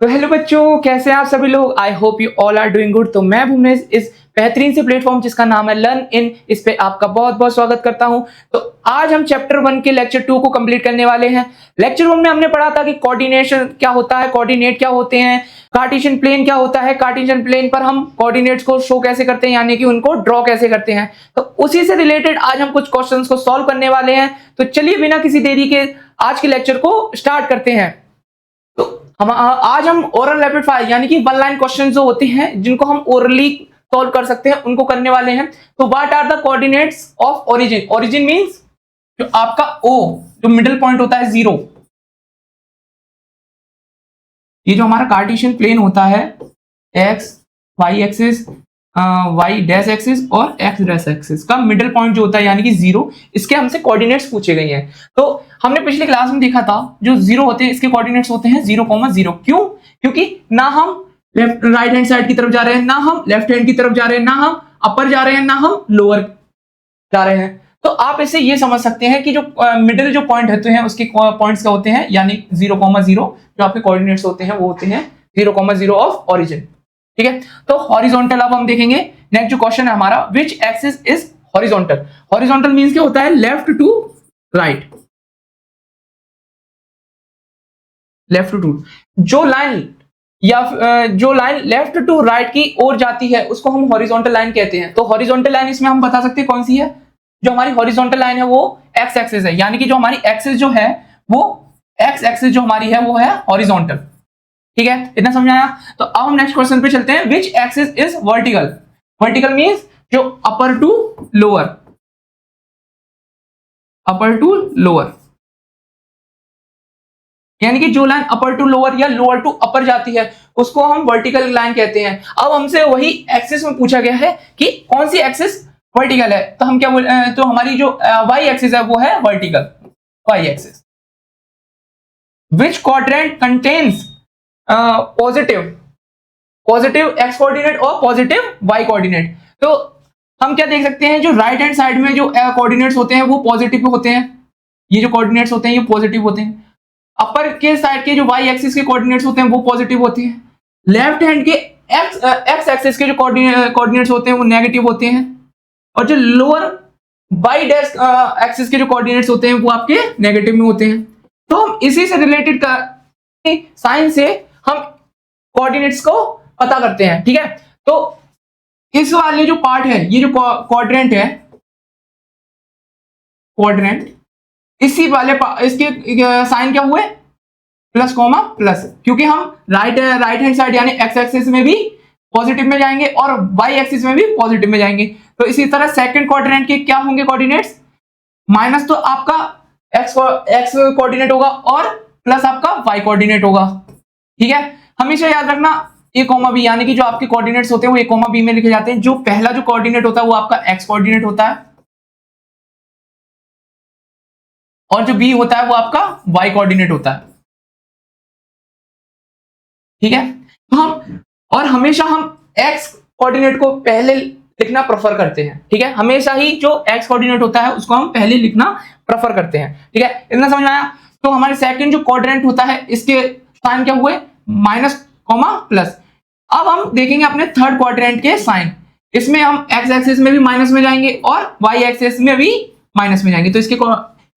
तो हेलो बच्चों, कैसे हैं आप सभी लोग। I hope you all are doing good. तो मैं भुवनेश इस बेहतरीन से प्लेटफॉर्म जिसका नाम है लर्न इन, इस पे आपका बहुत बहुत स्वागत करता हूं। तो आज हम चैप्टर 1 के लेक्चर 2 को कंप्लीट करने वाले हैं। लेक्चर 1 में हमने पढ़ा था कि कोऑर्डिनेशन क्या होता है, कोऑर्डिनेट क्या होते हैं, कार्टेशियन प्लेन क्या होता है, कार्टेशियन प्लेन पर हम कोऑर्डिनेट्स को शो कैसे करते हैं, यानी कि उनको ड्रॉ कैसे करते हैं। तो उसी से रिलेटेड आज हम कुछ क्वेश्चंस को सॉल्व करने वाले हैं। तो चलिए बिना किसी देरी के आज के लेक्चर को स्टार्ट करते हैं। तो हम आज हम ओरल रैपिड फायर यानी कि वन लाइन क्वेश्चन जो होते हैं जिनको हम ओरली सॉल्व कर सकते हैं उनको करने वाले हैं। तो what are the coordinates of origin. Origin means जो आपका ओ जो मिडिल पॉइंट होता है 0, ये जो हमारा कार्टेशियन प्लेन होता है X Y axis, Y dash axis और एक्स डैश एक्सिस का मिडिल पॉइंट जो होता है यानी कि 0, इसके हमसे कोऑर्डिनेट्स पूछे गए हैं। तो हमने पिछले क्लास में देखा था जो 0 होते हैं इसके कोऑर्डिनेट्स होते हैं 0,0। क्यों? क्योंकि ना हम लेफ्ट राइट हैंड साइड की तरफ जा रहे हैं, ना हम लेफ्ट हैंड की तरफ जा रहे हैं, ना हम अपर जा रहे हैं, ना हम लोअर जा रहे हैं। तो आप इसे ये समझ सकते हैं कि जो मिडिल जो पॉइंट होते हैं उसके पॉइंट्स क्या होते हैं, यानी 0,0 जो आपके कोऑर्डिनेट्स होते हैं वो होते हैं 0,0 ऑफ ओरिजिन। ठीक है, तो हॉरिजॉन्टल अब हम देखेंगे। नेक्स्ट जो क्वेश्चन है हमारा, which axis is horizontal. Horizontal means क्या होता है, left to right. Left to, जो लाइन या जो लाइन लेफ्ट टू राइट की ओर जाती है उसको हम हॉरिजॉन्टल लाइन कहते हैं। तो हॉरिजॉन्टल लाइन इसमें हम बता सकते हैं कौन सी है। जो हमारी हॉरिजॉन्टल लाइन है वो एक्स एक्सिस है, यानी कि जो हमारी एक्सिस जो है वो एक्स एक्सिस जो हमारी है वो है हॉरिजॉन्टल। ठीक है, इतना समझ आया। तो अब हम नेक्स्ट क्वेश्चन पे चलते हैं। Which axis is vertical. Vertical means जो upper to lower, upper to lower, यानी कि जो लाइन अपर टू लोअर या लोअर टू अपर जाती है उसको हम वर्टिकल लाइन कहते हैं। अब हमसे वही एक्सिस में पूछा गया है कि कौन सी एक्सिस वर्टिकल है। तो हम क्या बोले, तो हमारी जो वाई एक्सिस है वो है vertical, Y axis. Which quadrant contains positive X coordinate और पॉजिटिव वाई कोऑर्डिनेट। तो हम क्या देख सकते हैं, जो राइट हैंड साइड में जो कोऑर्डिनेट्स होते हैं वो पॉजिटिव होते हैं, ये जो कोऑर्डिनेट्स होते हैं ये पॉजिटिव होते हैं। अपर के साइड के जो वाई एक्सिस के कोऑर्डिनेट्स होते हैं वो पॉजिटिव होते हैं। लेफ्ट हैंड के एक्स एक्सिस के जो कोऑर्डिनेट्स होते हैं वो नेगेटिव होते हैं। और जो लोअर वाई डैश एक्सिस के जो कोऑर्डिनेट्स होते हैं वो आपके नेगेटिव में होते हैं। तो हम इसी से रिलेटेड साइन से हम कोऑर्डिनेट्स को पता करते हैं। ठीक है, तो इस वाले जो पार्ट है, ये जो क्वाड्रेंट है, क्वाड्रेंट, इसी वाले इसके साइन क्या हुए, प्लस कॉमा प्लस, क्योंकि हम राइट हैंड साइड यानी एक्स एक्सिस में भी पॉजिटिव में जाएंगे और वाई एक्सिस में भी पॉजिटिव में जाएंगे। तो इसी तरह सेकंड क्वाड्रेंट के क्या होंगे कोऑर्डिनेट्स, माइनस तो आपका एक्स कोऑर्डिनेट होगा और प्लस आपका वाई कोऑर्डिनेट होगा। ठीक है, हमेशा याद रखना ए कॉमा बी, यानी कि जो आपके कोऑर्डिनेट्स होते हैं वो ए कॉमा बी में लिखे जाते हैं। जो पहला जो कोऑर्डिनेट होता है वो आपका एक्स कोऑर्डिनेट होता है और जो बी होता है वो आपका वाई कोऑर्डिनेट होता है। ठीक है, तो हम और हमेशा हम एक्स कोऑर्डिनेट को पहले लिखना प्रेफर करते हैं। ठीक है, हमेशा ही जो एक्स कोऑर्डिनेट होता है उसको हम पहले लिखना प्रेफर करते हैं। ठीक है, इतना समझ में आया। तो हमारे सेकंड जो क्वाड्रेंट होता है इसके साइन क्या हुए, माइनस कॉमा प्लस। अब हम देखेंगे अपने थर्ड क्वाड्रेंट के साइन। इसमें हम एक्स एक्सिस में भी माइनस में जाएंगे और वाई एक्सिस में भी माइनस में जाएंगे। तो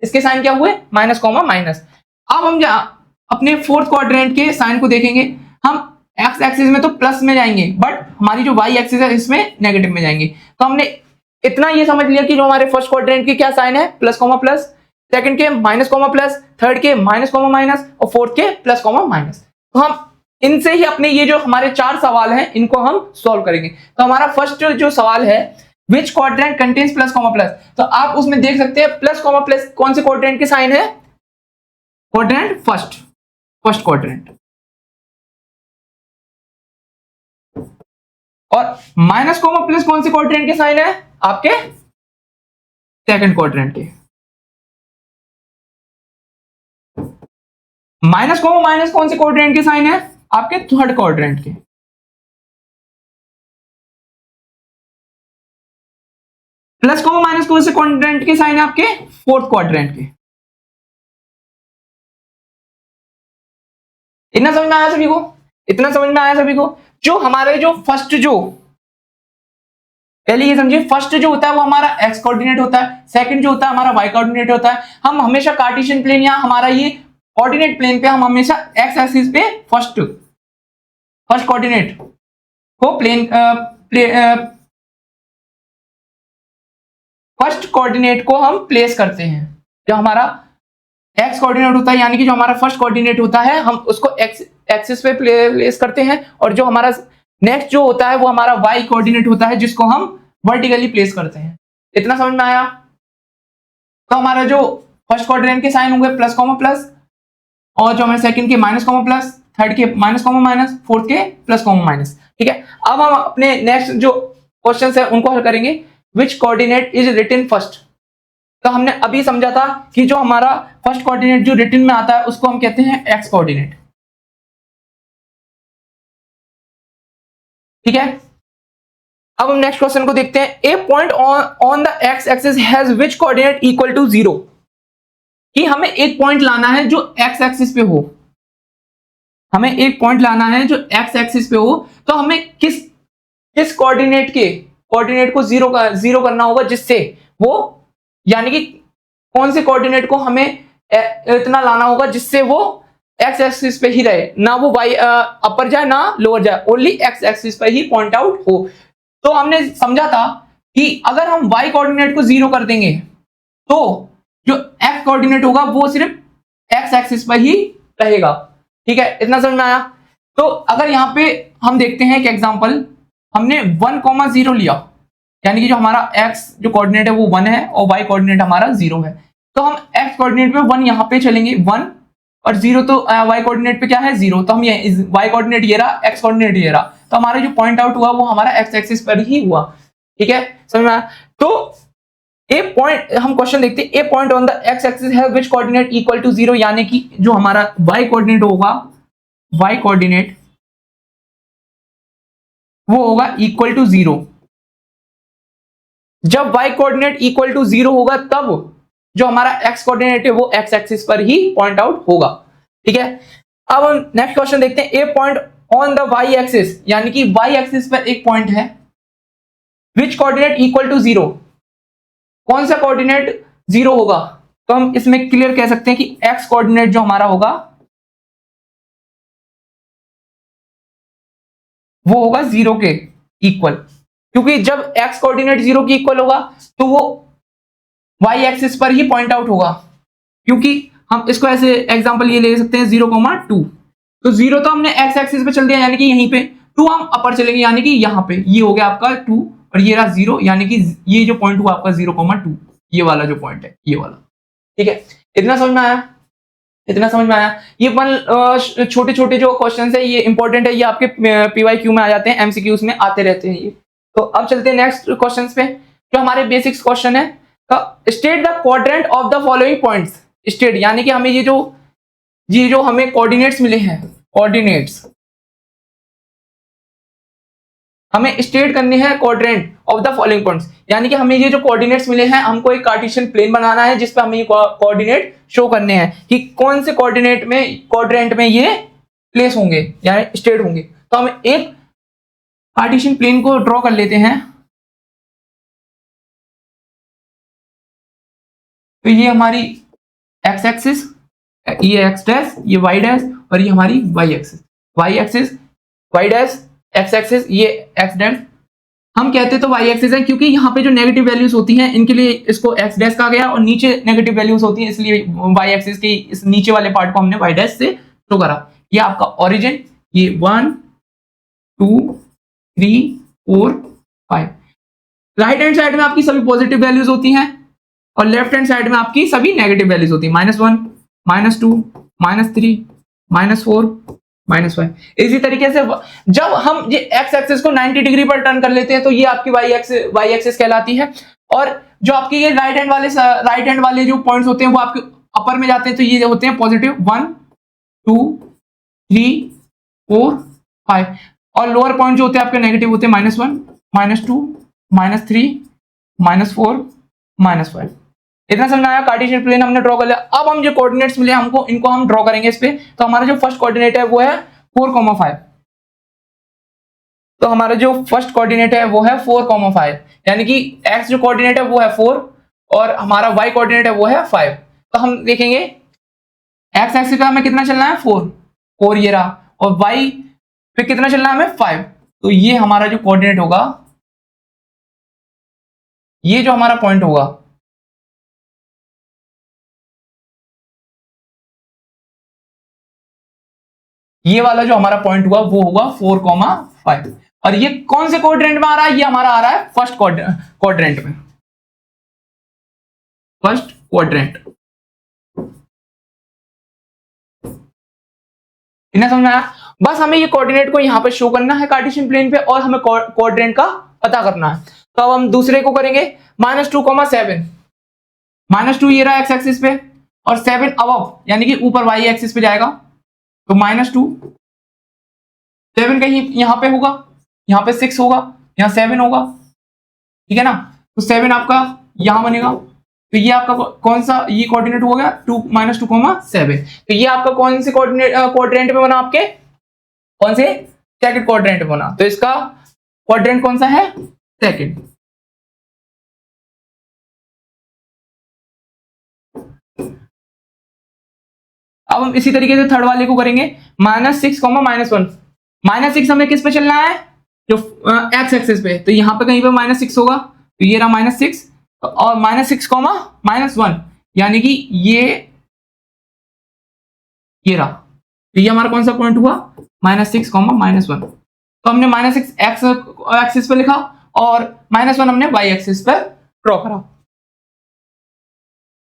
इसके साइन क्या हुए, माइनस कॉमा माइनस। अब हम अपने फोर्थ क्वाड्रेंट के साइन को देखेंगे। हम एक्स एक्सिस में तो प्लस में जाएंगे बट हमारी जो वाई एक्सिस है इसमें नेगेटिव में जाएंगे। तो हमने इतना ये समझ लिया कि जो हमारे फर्स्ट क्वाड्रेंट के क्या साइन है, प्लस कॉमा प्लस, सेकंड के माइनस कॉमा प्लस, थर्ड के माइनस कॉमा माइनस और फोर्थ के प्लस कॉमा माइनस। तो हम इनसे ही अपने ये जो हमारे 4 सवाल हैं इनको हम सॉल्व करेंगे। तो हमारा फर्स्ट जो सवाल है, विच quadrant contains plus comma plus. तो आप उसमें देख सकते हैं प्लस कॉमा प्लस कौन से क्वाड्रेंट के साइन है, क्वाड्रेंट फर्स्ट क्वाड्रेंट, और माइनस कॉमा प्लस कौन से क्वाड्रेंट के साइन है, आपके सेकंड क्वाड्रेंट के। माइनस कॉमा माइनस कौन से क्वाड्रेंट के साइन है, आपके थर्ड क्वाड्रेंट के। प्लस कॉमा माइनस कौन से क्वाड्रेंट के साइन है, आपके फोर्थ क्वाड्रेंट के। इतना समझ में आया सभी को। इतना समझ में आया सभी को? जो हमारे जो फर्स्ट जो पहले ये समझिए, फर्स्ट जो होता है वो हमारा एक्स कोऑर्डिनेट होता है, सेकंड जो होता है हमारा वाई कोऑर्डिनेट होता है। हम हमेशा कार्टेशियन प्लेन या हमारा ये कोऑर्डिनेट प्लेन पे हम हमेशा एक्स एक्सिस पे फर्स्ट कोऑर्डिनेट को फर्स्ट कोऑर्डिनेट को हम प्लेस करते हैं। जो हमारा एक्स कोऑर्डिनेट होता है यानी कि जो हमारा फर्स्ट कोऑर्डिनेट होता है हम उसको एक्स एक्सिस पे प्लेस करते हैं, और जो हमारा नेक्स्ट जो होता है वो हमारा वाई कोऑर्डिनेट होता है जिसको हम वर्टिकली प्लेस करते हैं। इतना समझ में आया? तो हमारा जो फर्स्ट कोऑर्डिनेट के साइन होंगे प्लस कॉमा प्लस, और जो हमारे सेकंड के माइनस कॉमा प्लस, थर्ड के माइनस कॉमा माइनस, फोर्थ के प्लस कॉमा माइनस। ठीक है, अब हम अपने नेक्स्ट जो क्वेश्चंस है उनको हल करेंगे। विच कोऑर्डिनेट इज रिटन फर्स्ट? तो हमने अभी समझा था कि जो हमारा फर्स्ट कोऑर्डिनेट जो रिटन में आता है उसको हम कहते हैं एक्स कोऑर्डिनेट। ठीक है, अब हम नेक्स्ट क्वेश्चन को देखते हैं। A point on the x axis has which coordinate equal to 0? कि हमें एक पॉइंट लाना है जो एक्स एक्सिस पे हो, हमें एक पॉइंट लाना है जो एक्स एक्सिस पे हो, तो हमें किस कोऑर्डिनेट को जीरो करना होगा, जिससे वो यानी कि कौन से कोऑर्डिनेट को हमें इतना लाना होगा जिससे वो एक्स एक्सिस पे ही रहे, ना वो वाई अपर जाए ना लोअर जाए, ओनली एक्स एक्सिस पे ही पॉइंट आउट हो। तो हमने समझा था कि अगर हम वाई कोऑर्डिनेट को जीरो कर देंगे तो जो एक्स कोऑर्डिनेट होगा वो सिर्फ एक्स एक्सिस पर ही रहेगा। ठीक है, इतना समझ में आया? तो अगर यहाँ पे हम देखते हैं एक एग्जांपल, हमने 1,0 लिया, यानी कि जो हमारा x जो कोऑर्डिनेट है वो 1 है और y कोऑर्डिनेट हमारा 0 है, तो हम x कोऑर्डिनेट पे 1 यहाँ पे चलेंगे 1, और 0 तो y कोऑर्डिनेट पे क्या है 0, तो हम ये y कोऑर्डिनेट ये रहा, x कोऑर्डिनेट ये रहा, तो हमारा जो पॉइंट आउट हुआ वो हमारा x एक्सिस पर ही हुआ। ठीक है, समझ में आया? तो ए पॉइंट, हम क्वेश्चन देखते हैं। A point on the x axis have which coordinate equal to 0, यानी कि जो हमारा y कोऑर्डिनेट होगा, y कोऑर्डिनेट वो होगा इक्वल टू 0। जब y कोऑर्डिनेट इक्वल टू 0 होगा तब जो हमारा x कोऑर्डिनेट है वो x एक्सिस पर ही पॉइंट आउट होगा। ठीक है, अब हम नेक्स्ट क्वेश्चन देखते हैं। A point on the y axis, यानी कि y एक्सिस पर एक पॉइंट है, विच कोऑर्डिनेट इक्वल टू 0, कौन सा कोऑर्डिनेट 0 होगा? तो हम इसमें क्लियर कह सकते हैं कि x कोऑर्डिनेट जो हमारा होगा वो होगा 0 के इक्वल, क्योंकि जब x कोऑर्डिनेट 0 के इक्वल होगा तो वो y एक्सिस पर ही पॉइंट आउट होगा। क्योंकि हम इसको ऐसे एग्जांपल ये ले सकते हैं 0,2, तो 0 तो हमने x एक्सिस पे चल दिया यानी कि यहीं पे, 2 हम अपर चलेंगे यानी कि यहाँ पे ये हो गया आपका 2, और ये रहा 0, यानी कि ये जो पॉइंट हुआ आपका 0,2, ये वाला जो पॉइंट है ये वाला। ठीक है, इतना समझ में आया? इतना समझ में आया? ये छोटे छोटे जो क्वेश्चन है ये इंपॉर्टेंट है, ये आपके PYQ में आ जाते हैं, MCQs में आते रहते हैं ये। तो अब चलते हैं नेक्स्ट क्वेश्चन पे, जो हमारे बेसिक्स क्वेश्चन है। State the quadrant of the following points. State यानी कि हमें ये जो हमें कोऑर्डिनेट्स मिले हैं, कोऑर्डिनेट्स हमें स्टेट करनी है quadrant of the following points, यानी कि हमें ये जो कोऑर्डिनेट्स मिले हैं हमको एक कार्टेशियन प्लेन बनाना है जिस पे हमें ये कोऑर्डिनेट शो करने हैं कि कौन से कोऑर्डिनेट में क्वाड्रेंट में ये प्लेस होंगे यानी स्टेट होंगे। तो हम एक कार्टेशियन प्लेन को ड्रॉ कर लेते हैं। तो ये हमारी एक्स एक्सिस, ये एक्स डैश, ये वाई डैश, और ये हमारी Y axis, Y dash, X axis, ये एक्स डैश। हम कहते तो वाई एक्सिस है क्योंकि यहाँ पे जो नेगेटिव वैल्यूज होती हैं इनके लिए इसको एक्स डैश कहा गया, और नीचे नेगेटिव वैल्यूज होती हैं इसलिए वाई एक्सिस के इस नीचे वाले पार्ट को हमने वाई डैश से शो करा। ये आपका ओरिजिन, ये 1 2 3 4 5, राइट हैंड साइड में आपकी सभी पॉजिटिव वैल्यूज होती हैं और लेफ्ट हैंड साइड में आपकी सभी नेगेटिव वैल्यूज होती है, -1 -2 -3 -4 -5। इसी तरीके से जब हम ये एक्स एक्सिस को 90 डिग्री पर टर्न कर लेते हैं तो ये आपकी वाई एक्सिस कहलाती है, और जो आपके ये राइट हैंड वाले जो पॉइंट्स होते हैं वो आपके अपर में जाते हैं, तो ये होते हैं पॉजिटिव 1 2 3 4 5, और लोअर पॉइंट जो होते हैं आपके नेगेटिव होते हैं -1 -2 -3 -4 -5। इतना समझ आया? कार्टेशियन प्लेन हमने ड्रॉ कर लिया। अब हम जो कोऑर्डिनेट्स मिले हमको इनको हम ड्रॉ करेंगे इस पे। तो हमारा जो फर्स्ट कोऑर्डिनेट है वो है 4,5, तो हमारा जो फर्स्ट कोऑर्डिनेट है वो है 4,5, यानी कि x जो कोऑर्डिनेट है वो है 4 और हमारा y कोऑर्डिनेट है वो है 5। तो हम देखेंगे x एक्सिस पे हमें कितना चलना है 4 ये रहा, और y पे कितना चलना है हमें 5। तो ये हमारा जो कोऑर्डिनेट होगा, ये जो हमारा पॉइंट होगा, ये वाला जो हमारा पॉइंट हुआ वो होगा 4,5। और ये कौन से क्वाड्रेंट में आ रहा है? ये हमारा आ रहा है फर्स्ट क्वाड्रेंट में, फर्स्ट क्वाड्रेंट। इतना समझ में आया? बस हमें ये कोऑर्डिनेट को यहां पे शो करना है कार्टेशियन प्लेन पे और हमें क्वाड्रेंट का पता करना है। तो अब हम दूसरे को करेंगे, -2,7, -2 ये रहा एक्स एक्सिस पे और 7 अबव यानी कि ऊपर वाई एक्सिस पे जाएगा। तो -2, 7 कहीं यहां पे होगा, यहां पे 6 होगा, यहां 7 होगा, ठीक है ना। तो 7 आपका यहां बनेगा। तो ये आपका कौन सा ये कोऑर्डिनेट हो गया -2,7। तो ये आपका कौन से क्वाड्रेंट में बना? आपके कौन से? सेकंड क्वाड्रेंट में बना। तो इसका क्वाड्रेंट कौन सा है? सेकंड। अब हम इसी तरीके से थर्ड वाले को करेंगे, -6, -1। -6 हमें किस पे चलना है? जो एक्स एक्सिस पे। तो यहाँ पे कहीं पे -6 होगा, तो ये रहा -6 और -6, -1 यानी कि ये रहा। तो ये हमारा कौन सा पॉइंट हुआ? -6, -1। तो हमने -6 एक्स एक्सिस पे लिखा और -1 हमने वाई एक्सिस पे ड्रॉ करा।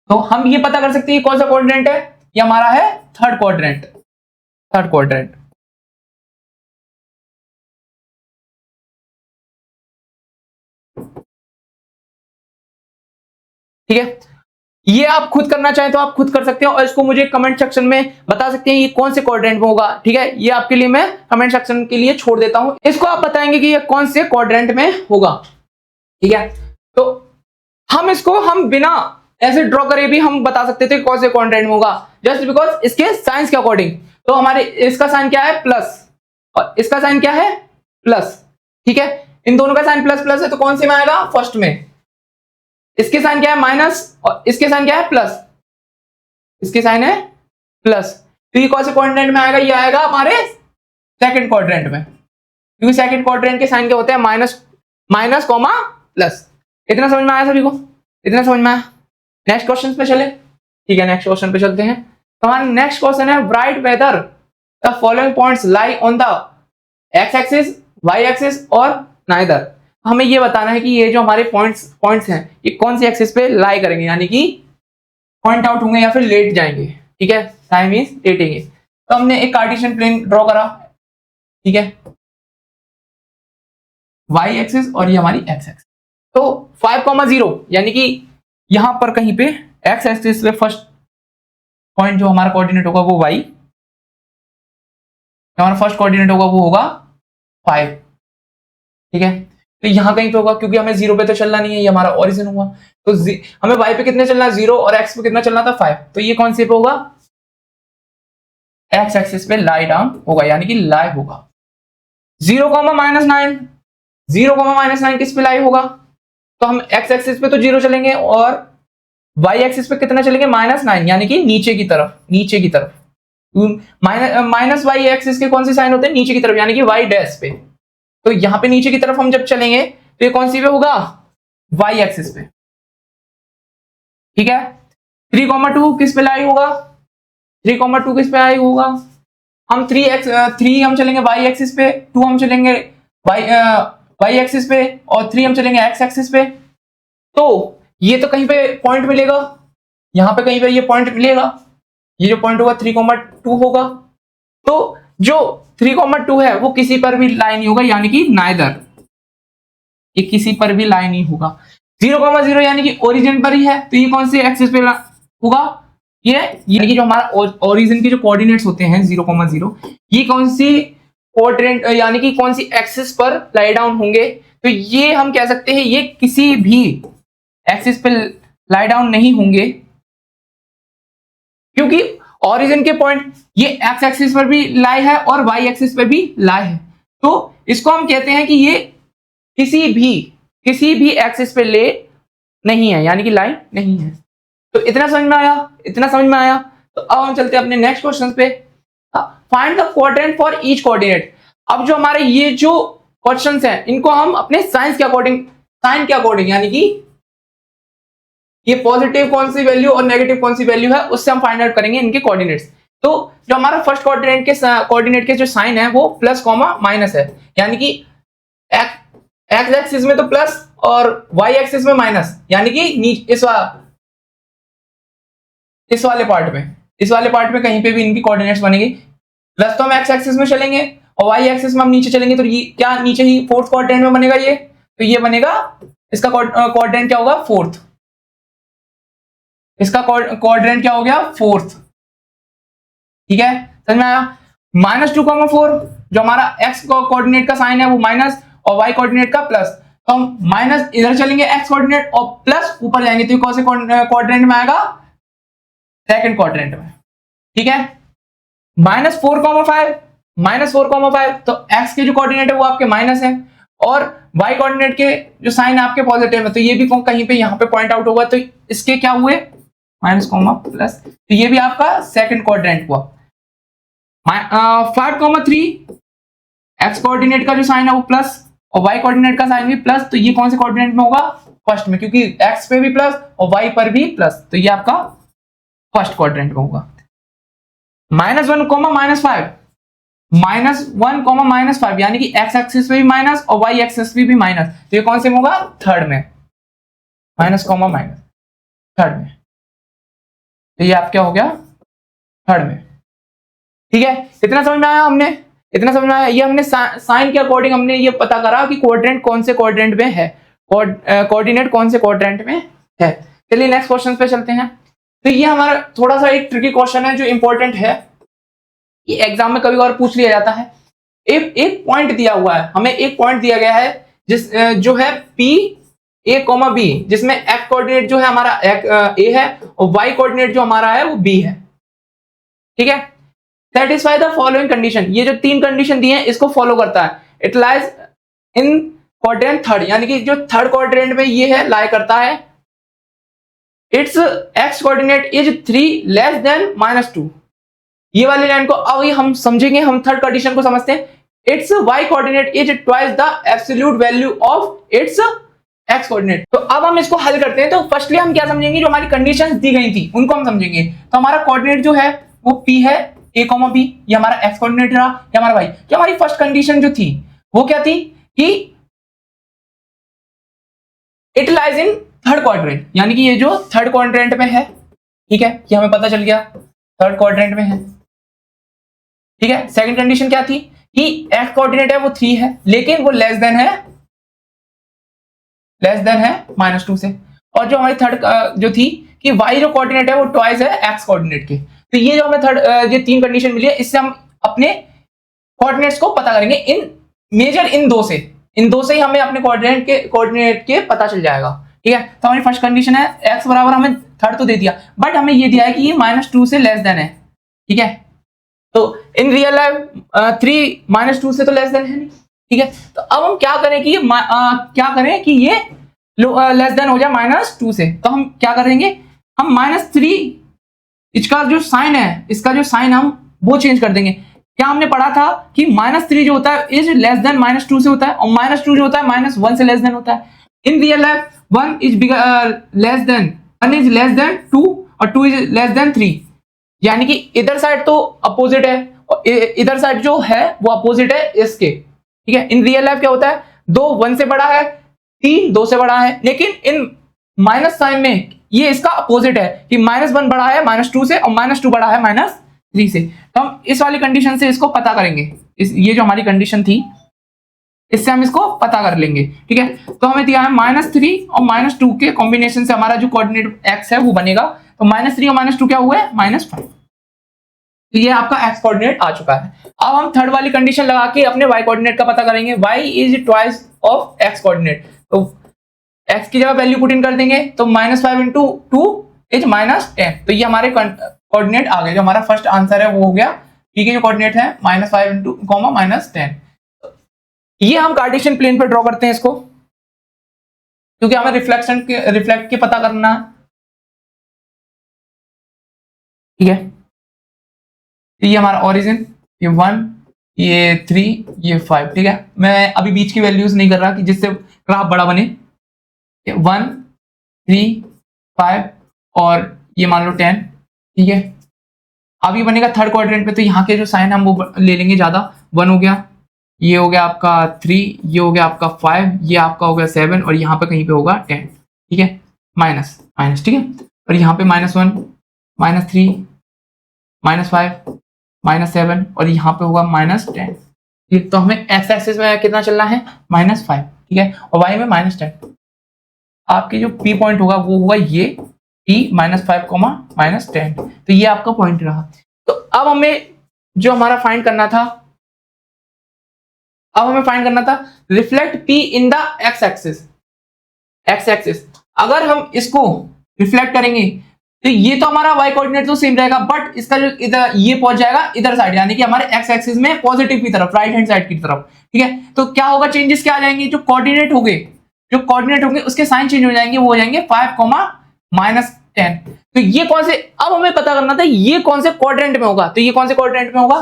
तो हम ये पता कर सकते हैं कौन सा कोऑर्डिनेट है? ये हमारा है थर्ड क्वाड्रेंट, थर्ड क्वाड्रेंट। ठीक है, ये आप खुद करना चाहें तो आप खुद कर सकते हो और इसको मुझे कमेंट सेक्शन में बता सकते हैं ये कौन से क्वाड्रेंट में होगा। ठीक है, ये आपके लिए मैं कमेंट सेक्शन के लिए छोड़ देता हूं, इसको आप बताएंगे कि ये कौन से क्वाड्रेंट में होगा। ठीक है, तो हम बिना ऐसे ड्रॉ करे भी हम बता सकते थे कौन से क्वाड्रेंट में होगा, जस्ट बिकॉज इसके साइंस के अकॉर्डिंग। तो हमारे इसका साइन क्या है? प्लस, और इसका साइन क्या है? प्लस। ठीक है, इन दोनों का साइन प्लस प्लस है, तो कौन से में आएगा? फर्स्ट में। इसके साइन क्या है? माइनस, और इसके साइन क्या है? प्लस। इसके साइन है प्लस, तो ये कौन से क्वाड्रेंट में आएगा? ये आएगा हमारे सेकंड क्वाड्रेंट में, क्योंकि सेकंड क्वाड्रेंट के साइन क्या होते हैं? Minus comma plus. इतना समझ में आया सभी को? इतना समझ में आया? नेक्स्ट क्वेश्चन पे चले। ठीक है, नेक्स्ट क्वेश्चन पे चलते हैं। तो हमारा नेक्स्ट क्वेश्चन है, write whether the following points lie on the x axis, y axis और नाइदर। हमें ये बताना है कि ये जो हमारे पॉइंट्स हैं ये कौन सी एक्सिस पे लाई करेंगे, यानी कि पॉइंट आउट होंगे या फिर लेट जाएंगे। ठीक है, टाइम इज लेटेंगे। तो हमने एक कार्टेशियन प्लेन ड्रॉ करा, ठीक है, वाई एक्सिस और ये हमारी एक्स एक्सिस। तो 5,0 यानी कि यहां पर कहीं पे एक्स एक्सिस पे फर्स्ट पॉइंट जो हमारा कोऑर्डिनेट होगा वो वाई, हमारा फर्स्ट कोऑर्डिनेट होगा वो होगा 5। ठीक है, तो यहां कहीं पे होगा, क्योंकि हमें 0 पे तो चलना नहीं है, ये हमारा ओरिजिन हुआ। तो हमें y पे कितने चलना है? 0, और x पे कितना चलना था? 5। तो ये कौन से पे होगा? x एक्सिस पे लाई डाउन होगा, यानी कि लाई होगा। 0,-9, 0,-9 किस पे लाई होगा? तो हम x एक्सिस पे तो 0 चलेंगे और y एक्सिस पे कितना चलेंगे? -9, यानी कि नीचे की तरफ, नीचे की तरफ। माइनस y एक्सिस के कौन से साइन होते हैं? नीचे की तरफ, यानी कि y डैश पे। तो यहां पे नीचे की तरफ हम जब चलेंगे तो ये कौन सी पे होगा? y एक्सिस पे। ठीक है, 3,2 किस पे लाई होगा? 3,2 किस पे लाई होगा? हम 3 हम चलेंगे y एक्सिस पे, 2 हम चलेंगे y एक्सिस पे और 3 हम चलेंगे x एक्सिस पे। तो ये तो कहीं पे पॉइंट मिलेगा, यहां पे कहीं पे ये पॉइंट मिलेगा, ये जो पॉइंट होगा 3,2 होगा। तो जो 3,2 है वो किसी पर भी लाई नहीं होगा, यानी कि नाइदर, ये किसी पर भी लाई नहीं होगा। 0,0 यानी कि ओरिजिन पर ही है, तो ये कौन सी एक्सिस पे होगा? ये जो हमारा ओरिजिन के जो कोऑर्डिनेट्स होते हैं 0,0, ये कौन सी क्वाड्रेंट यानी कि कौन सी एक्सिस पर लाई डाउन होंगे? तो ये हम कह सकते हैं ये किसी भी एक्सिस पे लाई डाउन नहीं होंगे, क्योंकि ओरिजिन के पॉइंट ये एक्स एक्सिस पर भी लाई है और वाई एक्सिस पर भी लाई है। तो इसको हम कहते हैं कि ये किसी भी एक्सिस पे ले नहीं है, यानी कि लाइन नहीं है। तो इतना समझ में आया। तो अब हम चलते हैं अपने नेक्स्ट क्वेश्चन पे। Find the quadrant for each coordinate. अब जो हमारे ये जो क्वेश्चंस हैं इनको हम अपने साइन के अकॉर्डिंग यानी कि ये पॉजिटिव कौन सी वैल्यू और नेगेटिव कौन सी वैल्यू है उससे हम फाइंड आउट करेंगे इनके कोऑर्डिनेट्स। तो जो हमारा फर्स्ट कोऑर्डिनेट के जो साइन है वो प्लस कॉमा माइनस है, यानी कि एक्स एक्सिस में तो प्लस और वाई एक्सिस में माइनस, यानी कि इस वाले पार्ट में कहीं पे भी इनकी कोऑर्डिनेट्स बनेंगे। प्लस तो हम एक्स एक्सिस में चलेंगे और वाई एक्सिस में हम नीचे चलेंगे, तो ये क्या नीचे ही फोर्थ क्वाड्रेंट में बनेगा ये, तो ये बनेगा इसका क्वाड्रेंट क्या होगा फोर्थ, इसका क्वाड्रेंट क्या हो गया फोर्थ। ठीक है, समझ में आया। -2,4 जो हमारा एक्स कोऑर्डिनेट का साइन है वो माइनस और वाई कोऑर्डिनेट का प्लस, तो हम माइनस इधर चलेंगे एक्स कोऑर्डिनेट और प्लस ऊपर जाएंगे, तो कौन से क्वाड्रेंट में आएगा सेकंड क्वाड्रेंट में। ठीक है, -4,5 तो एक्स के जो कोऑर्डिनेट है वो आपके माइनस है और वाई कोऑर्डिनेट के जो साइन है आपके पॉजिटिव है, तो ये भी कहीं पे यहाँ पे पॉइंट आउट होगा, तो इसके क्या हुए माइनस कॉमा प्लस, तो ये भी आपका सेकंड क्वाड्रेंट हुआ। 5,3 एक्स कोऑर्डिनेट का जो साइन है वो प्लस और वाई कोऑर्डिनेट का साइन भी प्लस, तो ये कौन से कोऑर्डिनेट में होगा फर्स्ट में, क्योंकि एक्स पे भी प्लस और वाई पर भी प्लस, तो ये आपका फर्स्ट क्वाड्रेंट में होगा। -1,-5 यानी कि एक्स एक्सिस पे भी माइनस और वाई एक्सिस पे भी माइनस, तो ये कौन से में होगा थर्ड में, माइनस थर्ड में, तो ये आप क्या हो गया थर्ड में। ठीक है, इतना समझ में आया। ये हमने साइन के अकॉर्डिंग हमने ये पता करा कि कोऑर्डिनेट कौन से क्वाड्रेंट में है, कोऑर्डिनेट कौन से क्वाड्रेंट में है। चलिए नेक्स्ट क्वेश्चन पे चलते हैं। तो ये हमारा थोड़ा सा एक ट्रिकी क्वेश्चन है जो इंपॉर्टेंट है, ये एग्जाम में कभी और पूछ लिया जाता है। एक पॉइंट दिया हुआ है, हमें एक पॉइंट दिया गया है जो है P A, B, जिसमें X कोऑर्डिनेट जो है हमारा A है और Y कोऑर्डिनेट जो हमारा है वो B है। ठीक है, सेटिस्फाई द फॉलोइंग कंडीशन, ये जो 3 कंडीशन दी है इसको फॉलो करता है। It lies in quadrant third, यानी कि जो थर्ड क्वाड्रेंट में ये है लाई करता है। It's x coordinate is 3 less than -2, ये वाली लाइन को अब हम समझेंगे, हम थर्ड कंडीशन को समझते हैं। Its y coordinate is twice the absolute value of its x coordinate. तो अब हम इसको हल करते हैं। तो फर्स्टली हम क्या समझेंगे, जो हमारी कंडीशंस दी गई थी उनको हम समझेंगे। तो हमारा कोऑर्डिनेट जो है वो P है, A, B, ये हमारा एक्स कोऑर्डिनेट रहा, ये हमारा वाई। क्या हमारी फर्स्ट कंडीशन जो थी वो क्या थी कि it lies in third quadrant, यानी कि ये जो थर्ड क्वाड्रेंट में है। ठीक है, ये हमें पता चल गया थर्ड क्वाड्रेंट में है। ठीक है, सेकंड कंडीशन क्या थी कि एक्स कोऑर्डिनेट है वो 3 है, लेकिन वो लेस देन है -2 से। और जो हमारी थर्ड जो थी कि y जो कोऑर्डिनेट है वो ट्वाइस है एक्स कोऑर्डिनेट के। तो ये जो हमें थर्ड ये 3 कंडीशन मिली है, इससे हम अपने कोऑर्डिनेट्स को पता करेंगे इन दो से ही हमें अपने कोऑर्डिनेट के पता चल जाएगा। ठीक है, तो हमारी फर्स्ट कंडीशन है x बराबर, हमें थर्ड तो दे दिया बट हमें ये दिया है कि ये -2 से लेस देन है। ठीक है, तो इन रियल लाइफ 3 -2 से तो लेस देन है नहीं। ठीक है, तो अब हम क्या करें कि ये लेस देन हो जाए -2 से। तो हम क्या करेंगे, हम -3 इसका जो साइन है, इसका जो साइन हम वो चेंज कर देंगे। क्या हमने पढ़ा था कि -3 जो होता है इज लेस देन -2 से होता है और -2 जो होता है -1 से लेस देन होता है। In real life 1 is less than 2 और 2 इज लेस देन 3, यानी कि इधर साइड तो अपोजिट है और इधर साइड जो है वो अपोजिट है इसके। ठीक है, इन रियल लाइफ क्या होता है 2 1 से बड़ा है, 3 2 से बड़ा है, लेकिन इन माइनस साइन में ये इसका अपोजिट है कि -1 बड़ा है -2 से और -2 बड़ा है -3 से। तो हम इस वाली कंडीशन से इसको पता करेंगे, ये जो हमारी कंडीशन थी इससे हम इसको पता कर लेंगे। ठीक है, तो हमें दिया है -3 और -2 के कॉम्बिनेशन से हमारा जो कोऑर्डिनेट x है वो बनेगा। तो -3 और -2 क्या हुए -5, तो ये आपका x कोऑर्डिनेट आ चुका है। अब हम थर्ड वाली कंडीशन लगा के अपने y कोऑर्डिनेट का पता करेंगे। y is twice of x coordinate, तो x की जगह वैल्यू पुट इन कर देंगे, तो -5 × 2 इज -10। तो ये हमारे कोऑर्डिनेट आ गए। जो हमारा फर्स्ट आंसर है वो हो गया, p के जो कोऑर्डिनेट है -5 × -10। ये हम कार्टेशियन प्लेन पे ड्रॉ करते हैं इसको, क्योंकि हमें रिफ्लेक्ट के पता करना है, ठीक है। ये हमारा ओरिजिन, ये 1, ये 3, ये 5, ठीक है। मैं अभी बीच की वैल्यूज नहीं कर रहा कि जिससे ग्राफ बड़ा बने। 1, 3, 5 और ये मान लो 10, ठीक है। अब ये बनेगा थर्ड क्वाड्रेंट पे, तो यहाँ के जो साइन हम वो ले लेंगे ज्यादा। 1 हो गया, ये हो गया आपका 3, ये हो गया आपका 5, ये आपका हो गया 7 और यहाँ पे कहीं पे होगा 10, ठीक है। माइनस माइनस, ठीक है। और यहाँ पे -1, -3, -5, -7 और यहाँ पे होगा -10, तो हमें एक्स एक्सिस में कितना चलना है, -5, ठीक है। और वाई में -10। आपके जो पी पॉइंट होगा वो होगा ये P -5, -10, तो ये आपका पॉइंट रहा। तो अब हमें जो हमारा फाइंड करना था, reflect P in the x axis. अगर हम इसको रिफ्लेक्ट करेंगे तो ये तो हमारा y कोऑर्डिनेट तो सेम रहेगा, बट इसका जो इधर ये पहुंच जाएगा इधर साइड, यानी कि हमारे x एक्सिस में पॉजिटिव की तरफ, राइट हैंड साइड की तरफ, ठीक है। तो क्या होगा, चेंजेस क्या आ जाएंगे, जो कोऑर्डिनेट होंगे उसके साइन चेंज हो जाएंगे, वो हो जाएंगे 5, -10। तो ये कौन से, अब हमें पता करना था ये कौन से क्वाड्रेंट में होगा, तो ये कौन से क्वाड्रेंट में होगा,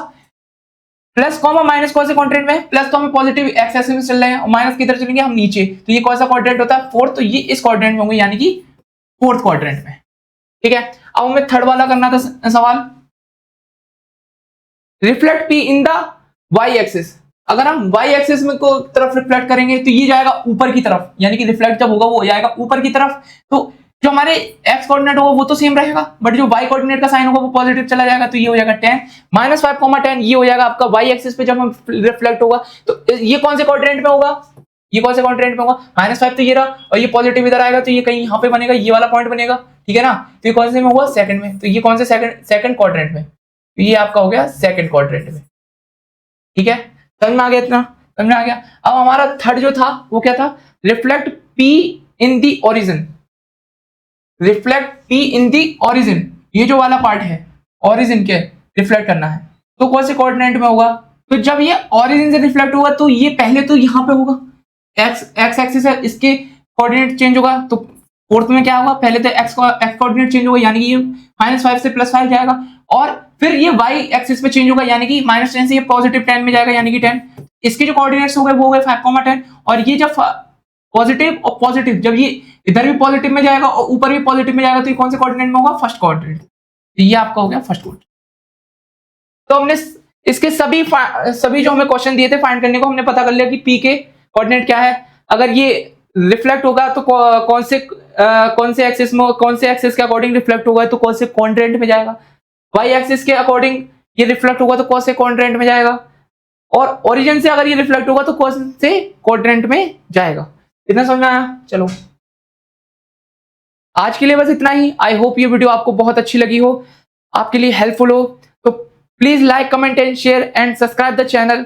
प्लस कॉमा माइनस कौन से क्वाड्रेंट में, प्लस तो हमें पॉजिटिव एक्स एक्सिस में चल रहे हैं और माइनस किधर चलेंगे हम नीचे, तो ये कौन सा क्वाड्रेंट होता है, फोर्थ, तो ये इस क्वाड्रेंट में होंगे, यानी कि फोर्थ क्वाड्रेंट में, ठीक है। अब हमें थर्ड वाला करना था सवाल, reflect P in the y axis. अगर हम y एक्सिस में को तरफ रिफ्लेक्ट करेंगे तो ये जाएगा ऊपर की तरफ, यानी कि रिफ्लेक्ट जब होगा वो जाएगा ऊपर की तरफ। तो जो हमारे x कोऑर्डिनेट होगा वो तो सेम रहेगा, बट जो y कोऑर्डिनेट का साइन होगा वो पॉजिटिव चला जाएगा, तो ये हो जाएगा 10, -5, 10, ये हो जाएगा आपका y एक्सिस पे जब हम रिफ्लेक्ट होगा। तो ये कौन से क्वाड्रेंट में होगा, -5 तो ये रहा, और ये पॉजिटिव इधर आएगा तो ये कहीं यहाँ पे बनेगा, ये वाला पॉइंट बनेगा, ठीक है ना। तो ये कौन से में हुआ, सेकंड में, तो ये कौन से सेकंड क्वाड्रेंट में, तो ये आपका हो गया सेकंड क्वाड्रेंट में, ठीक है। समझ में आ गया, इतना समझ में आ गया। अब हमारा थर्ड जो था वो क्या था, reflect P in the origin. ये जो वाला पार्ट है ओरिजिन के रिफ्लेक्ट करना है, तो कौन से कोऑर्डिनेट में होगा, तो जब ये ओरिजिन से रिफ्लेक्ट होगा तो ये पहले तो यहाँ पे होगा, एक्स एक्सिस है, इसके कोऑर्डिनेट चेंज होगा, तो फोर्थ में क्या होगा, पहले तो एक्स कोऑर्डिनेट चेंज होगा, यानी कि ये -5 से +5 जाएगा, और फिर ये y एक्सिस पे चेंज होगा, यानी कि -10 से ये पॉजिटिव 10 में जाएगा, यानी कि 10। इसके जो कोऑर्डिनेट्स हो गए वो हो गए 5, 10, और ये जब पॉजिटिव और पॉजिटिव, जब ये इधर भी पॉजिटिव में जाएगा और ऊपर भी पॉजिटिव में जाएगा, तो ये कौन से कोऑर्डिनेट में होगा, फर्स्ट कोऑर्डिनेट। तो ये आपका हो गया फर्स्ट कोऑर्डिनेट। तो हमने इसके सभी जो हमें क्वेश्चन दिए थे फाइंड करने को, हमने पता कर लिया कि P के कोऑर्डिनेट क्या है। अगर ये रिफ्लेक्ट होगा तो कौन से एक्सिस में, कौन से एक्सिस के अकॉर्डिंग रिफ्लेक्ट होगा तो कौन से क्वाड्रेंट में जाएगा, y एक्सिस के अकॉर्डिंग ये रिफ्लेक्ट होगा तो कौन से क्वाड्रेंट में जाएगा, और ओरिजिन से अगर ये रिफ्लेक्ट होगा तो कौन से क्वाड्रेंट में जाएगा। इतना समझ में आया। चलो आज के लिए बस इतना ही। आई होप ये वीडियो आपको बहुत अच्छी लगी हो, आपके लिए हेल्पफुल हो, तो please like, comment and share and subscribe the channel.